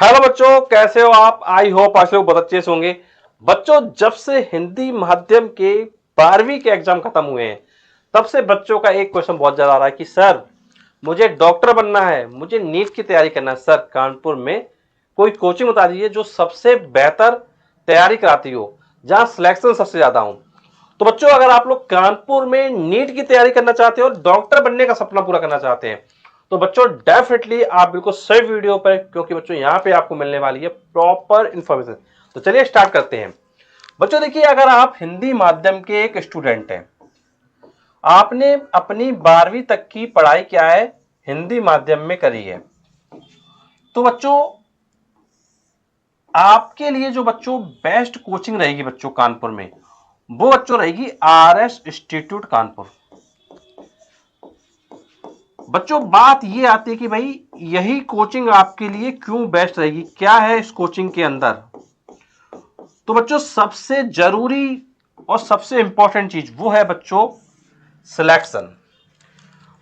Hello बच्चों, कैसे हो आप? आई होप आप लोग बहुत अच्छे से होंगे। बच्चों, जब से हिंदी माध्यम के 12वीं के एग्जाम खत्म हुए हैं तब से बच्चों का एक क्वेश्चन बहुत ज्यादा आ रहा है कि सर मुझे डॉक्टर बनना है, मुझे नीट की तैयारी करना है। सर कानपुर में कोई कोचिंग बता दीजिए जो सबसे बेहतर तैयारी कराती हो, जहां सिलेक्शन सबसे ज्यादा हो। तो बच्चों, अगर आप लोग कानपुर में नीट की तैयारी करना चाहते हो, डॉक्टर बनने का सपना पूरा करना चाहते हैं, तो बच्चों डेफिनेटली आप बिल्कुल सही वीडियो पर, क्योंकि बच्चों यहां पे आपको मिलने वाली है प्रॉपर इंफॉर्मेशन। तो चलिए स्टार्ट करते हैं। बच्चों देखिए, अगर आप हिंदी माध्यम के एक स्टूडेंट हैं, आपने अपनी 12वीं तक की पढ़ाई क्या है, हिंदी माध्यम में करी है, तो बच्चों आपके लिए जो बच्चों बेस्ट कोचिंग रहेगी बच्चों कानपुर में, वो बच्चों रहेगी RS इंस्टीट्यूट कानपुर। बच्चों बात ये आती है कि भाई यही कोचिंग आपके लिए क्यों बेस्ट रहेगी, क्या है इस कोचिंग के अंदर। तो बच्चों सबसे जरूरी और सबसे इंपॉर्टेंट चीज वो है बच्चों सिलेक्शन।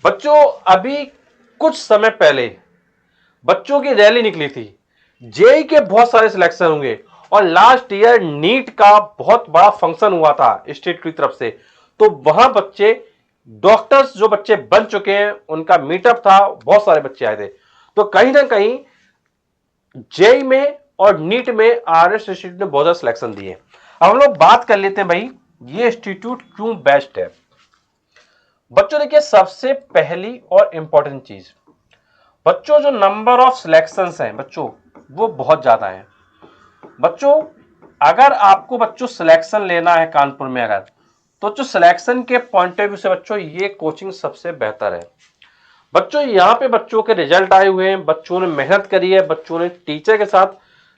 बच्चों अभी कुछ समय पहले बच्चों की रैली निकली थी, जेई के बहुत सारे सिलेक्शन होंगे, और लास्ट ईयर नीट का बहुत बड़ा फंक्शन हुआ था स्टेट की तरफ से। तो वहां बच्चे डॉक्टर्स जो बच्चे बन चुके हैं उनका मीटअप था, बहुत सारे बच्चे आए थे। तो कहीं ना कहीं जेई में और नीट में RS इंस्टीट्यूट ने बहुत ज्यादा सिलेक्शन दिए। अब हम लोग बात कर लेते हैं भाई ये इंस्टीट्यूट क्यों बेस्ट है। बच्चों देखिए, सबसे पहली और इंपॉर्टेंट चीज, बच्चों जो नंबर ऑफ सिलेक्शंस हैं बच्चों वो बहुत ज्यादा है। बच्चों अगर आपको बच्चों सिलेक्शन लेना है कानपुर में, अगर तो जो सिलेक्शन के पॉइंट ऑफ व्यू से बच्चों ये कोचिंग सबसे बेहतर है। बच्चों यहाँ पे बच्चों के रिजल्ट आए हुए हैं, बच्चों ने मेहनत करी है, बच्चों ने टीचर के साथ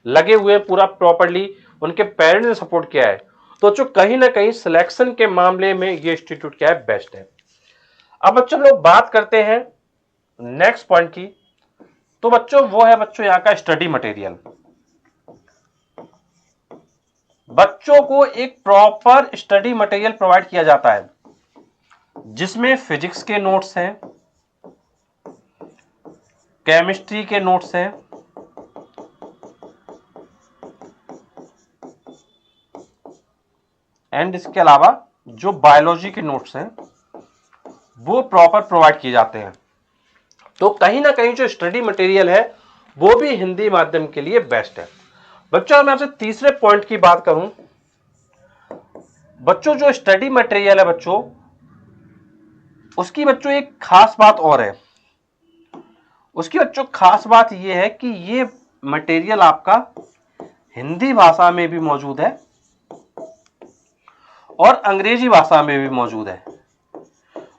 लगे हुए हैं पूरा प्रॉपरली, उनके पेरेंट्स ने सपोर्ट किया है। तो बच्चों कहीं ना कहीं सिलेक्शन के मामले में ये इंस्टीट्यूट क्या है, बेस्ट है। अब बच्चों लोग बात करते हैं नेक्स्ट पॉइंट की। तो बच्चों वो है बच्चों यहाँ का स्टडी मटेरियल। बच्चों को एक प्रॉपर स्टडी मटेरियल प्रोवाइड किया जाता है, जिसमें फिजिक्स के नोट्स हैं, केमिस्ट्री के नोट्स हैं, एंड इसके अलावा जो बायोलॉजी के नोट्स हैं वो प्रॉपर प्रोवाइड किए जाते हैं। तो कहीं ना कहीं जो स्टडी मटेरियल है वो भी हिंदी माध्यम के लिए बेस्ट है। बच्चों मैं आपसे तीसरे पॉइंट की बात करूं, बच्चों जो स्टडी मटेरियल है बच्चों उसकी बच्चों एक खास बात और है। उसकी बच्चों खास बात यह है कि ये मटेरियल आपका हिंदी भाषा में भी मौजूद है और अंग्रेजी भाषा में भी मौजूद है।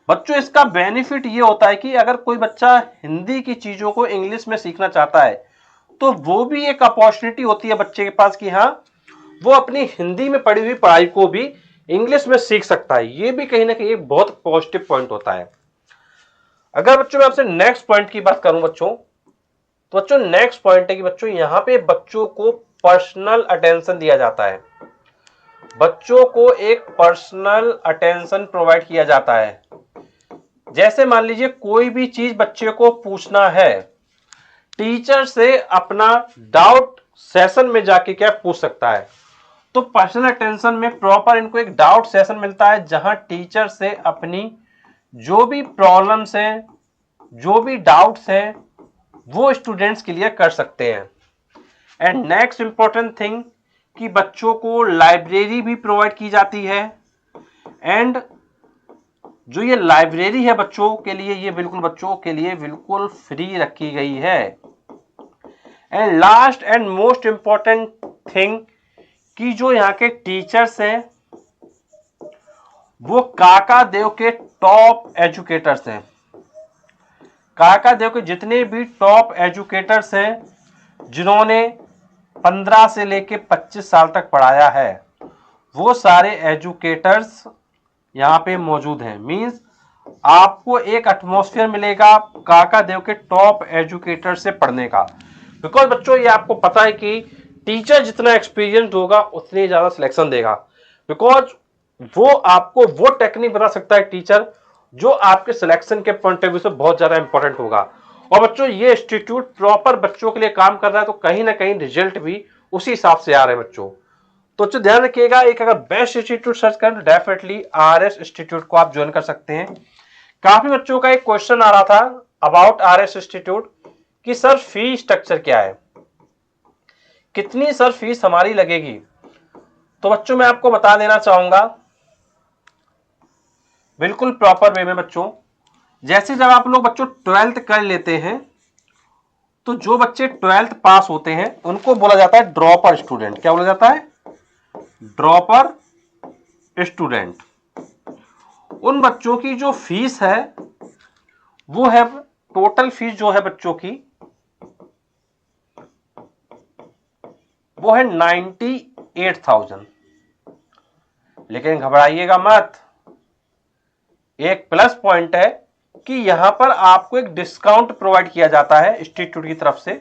बच्चों इसका बेनिफिट ये होता है कि अगर कोई बच्चा हिंदी की चीजों को इंग्लिश में सीखना चाहता है तो वो भी एक अपॉर्चुनिटी होती है बच्चे के पास कि हाँ वो अपनी हिंदी में पढ़ी हुई पढ़ाई को भी इंग्लिश में सीख सकता है। ये भी कहीं ना कहीं एक बहुत पॉजिटिव पॉइंट होता है। अगर बच्चों मैं आपसे नेक्स्ट पॉइंट की बात करूं बच्चों, तो बच्चों नेक्स्ट पॉइंट है कि बच्चों यहां पे बच्चों को पर्सनल अटेंशन दिया जाता है। बच्चों को एक पर्सनल अटेंशन प्रोवाइड किया जाता है। जैसे मान लीजिए कोई भी चीज बच्चे को पूछना है, टीचर से अपना डाउट सेशन में जाके क्या पूछ सकता है। तो पर्सनल अटेंशन में प्रॉपर इनको एक डाउट सेशन मिलता है, जहां टीचर से अपनी जो भी प्रॉब्लम्स हैं, जो भी डाउट्स हैं, वो स्टूडेंट्स क्लियर कर सकते हैं। एंड नेक्स्ट इंपॉर्टेंट थिंग कि बच्चों को लाइब्रेरी भी प्रोवाइड की जाती है। एंड जो ये लाइब्रेरी है बच्चों के लिए, ये बिल्कुल बच्चों के लिए बिल्कुल फ्री रखी गई है। And last and most important thing कि जो यहाँ के टीचर्स हैं वो काका देव के टॉप एजुकेटर्स हैं। काका देव के जितने भी टॉप एजुकेटर्स हैं, जिन्होंने 15 से लेके 25 साल तक पढ़ाया है, वो सारे एजुकेटर्स यहाँ पे मौजूद हैं। मींस आपको एक एटमॉस्फेयर मिलेगा काका देव के टॉप एजुकेटर से पढ़ने का। बिकॉज बच्चों ये आपको पता है कि टीचर जितना एक्सपीरियंस्ड होगा उतनी ज्यादा सिलेक्शन देगा। बिकॉज वो आपको वो टेक्निक बता सकता है टीचर जो आपके सिलेक्शन के पॉइंट ऑफ व्यू से बहुत ज्यादा इंपॉर्टेंट होगा। और बच्चों ये इंस्टीट्यूट प्रॉपर बच्चों के लिए काम कर रहा है, तो कहीं ना कहीं रिजल्ट भी उसी हिसाब से आ रहे हैं बच्चों। तो बच्चों ध्यान रखिएगा, एक अगर बेस्ट इंस्टीट्यूट सर्च करें तो डेफिनेटली आरएस इंस्टीट्यूट को आप ज्वाइन कर सकते हैं। काफी बच्चों का एक क्वेश्चन आ रहा था अबाउट आरएस इंस्टीट्यूट कि सर फी स्ट्रक्चर क्या है, कितनी सर फीस हमारी लगेगी। तो बच्चों मैं आपको बता देना चाहूंगा बिल्कुल प्रॉपर वे में बच्चों, जैसे जब आप लोग बच्चों 12th कर लेते हैं तो जो बच्चे 12th पास होते हैं उनको बोला जाता है ड्रॉपर स्टूडेंट। क्या बोला जाता है? Dropper student. उन बच्चों की जो फीस है वो है, टोटल फीस जो है बच्चों की वो है 98,000। लेकिन घबराइएगा मत, एक प्लस पॉइंट है कि यहां पर आपको एक डिस्काउंट प्रोवाइड किया जाता है इंस्टीट्यूट की तरफ से।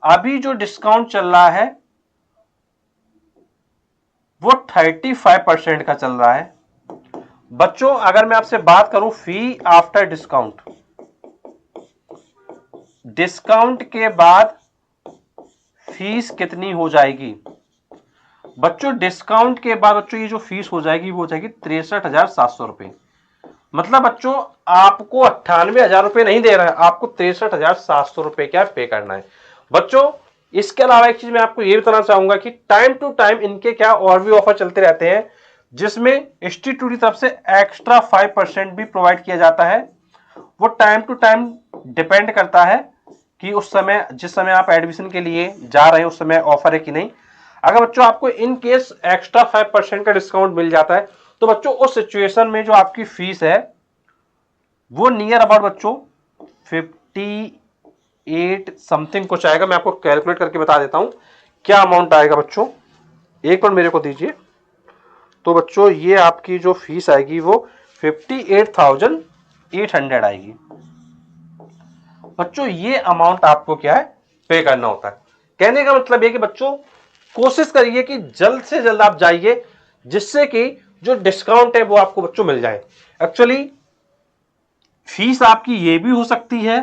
अभी जो डिस्काउंट चल रहा है वो 35% का चल रहा है बच्चों। अगर मैं आपसे बात करूं फी आफ्टर डिस्काउंट, डिस्काउंट के बाद फीस कितनी हो जाएगी बच्चों? डिस्काउंट के बाद बच्चों ये जो फीस हो जाएगी वो हो जाएगी 63,700 रुपए। मतलब बच्चों आपको 98,000 रुपए नहीं दे रहा है, आपको 63,700 रुपए क्या पे करना है बच्चों। इसके अलावा एक चीज मैं आपको ये बताना चाहूंगा कि टाइम टू टाइम इनके क्या और भी ऑफर चलते रहते हैं, जिसमें इंस्टीट्यूट की तरफ से एक्स्ट्रा 5% भी प्रोवाइड किया जाता है। वो टाइम टू टाइम डिपेंड करता है कि उस समय जिस समय आप एडमिशन के लिए जा रहे हैं उस समय ऑफर है कि नहीं। अगर बच्चों आपको इन केस एक्स्ट्रा 5% का डिस्काउंट मिल जाता है तो बच्चों उस सिचुएशन में जो आपकी फीस है वो नियर अबाउट बच्चों 58 समथिंग कुछ आएगा। मैं आपको कैलकुलेट करके बता देता हूं क्या अमाउंट आएगा बच्चों, एक बार मेरे को दीजिए। तो बच्चों ये आपकी जो फीस आएगी वो 58,800 आएगी बच्चों। ये अमाउंट आपको क्या है पे करना होता है। कहने का मतलब ये कि बच्चों कोशिश करिए कि जल्द से जल्द आप जाइए, जिससे कि जो डिस्काउंट है वो आपको बच्चों मिल जाए। एक्चुअली फीस आपकी ये भी हो सकती है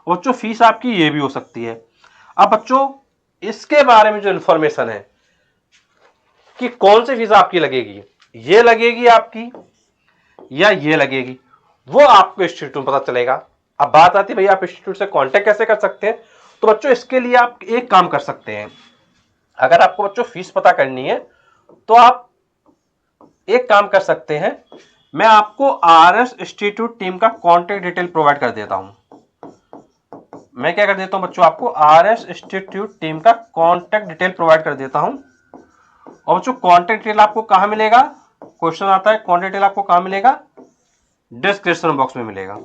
और बच्चों फीस आपकी ये भी हो सकती है। अब बच्चों इसके बारे में जो इंफॉर्मेशन है कि कौन सी फीस आपकी लगेगी, ये लगेगी आपकी या ये लगेगी, वो आपको इंस्टीट्यूट में पता चलेगा। अब बात आती है भैया आप इंस्टीट्यूट से कांटेक्ट कैसे कर सकते हैं। तो बच्चों इसके लिए आप एक काम कर सकते हैं, अगर आपको बच्चों फीस पता करनी है तो आप एक काम कर सकते हैं, मैं आपको आरएस इंस्टीट्यूट टीम का कांटेक्ट डिटेल प्रोवाइड कर देता हूं। मैं क्या कर देता हूं बच्चों, आपको आरएस इंस्टीट्यूट टीम का कांटेक्ट डिटेल प्रोवाइड कर देता हूं। और बच्चों कांटेक्ट डिटेल आपको कहां मिलेगा, क्वेश्चन आता है कांटेक्ट डिटेल आपको कहां मिलेगा, डिस्क्रिप्शन बॉक्स में मिलेगा।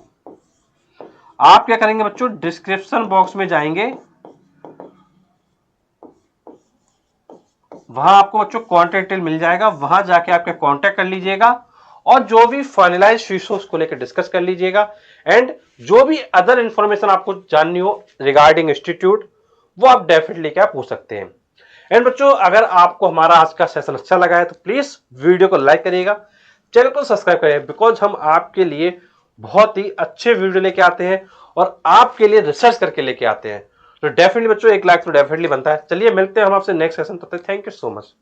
आप क्या करेंगे बच्चों, डिस्क्रिप्शन बॉक्स में जाएंगे, वहां आपको बच्चों कांटेक्ट डिटेल मिल जाएगा, वहां जाके आपके कांटेक्ट कर लीजिएगा और जो भी फाइनलाइज फीस हो उसको लेकर डिस्कस कर लीजिएगा। एंड जो भी अदर इंफॉर्मेशन आपको जाननी हो रिगार्डिंग इंस्टीट्यूट वो आप डेफिनेटली क्या पूछ सकते हैं। एंड बच्चों अगर आपको हमारा आज का सेशन अच्छा लगा है तो प्लीज वीडियो को लाइक करिएगा, चैनल को सब्सक्राइब करिए, बिकॉज हम आपके लिए बहुत ही अच्छे वीडियो लेके आते हैं और आपके लिए रिसर्च करके लेके आते हैं। तो डेफिनेटली बच्चों एक लाइक तो डेफिनेटली बनता है। चलिए मिलते हैं हम आपसे नेक्स्ट सेशन, तब तक थैंक यू सो मच।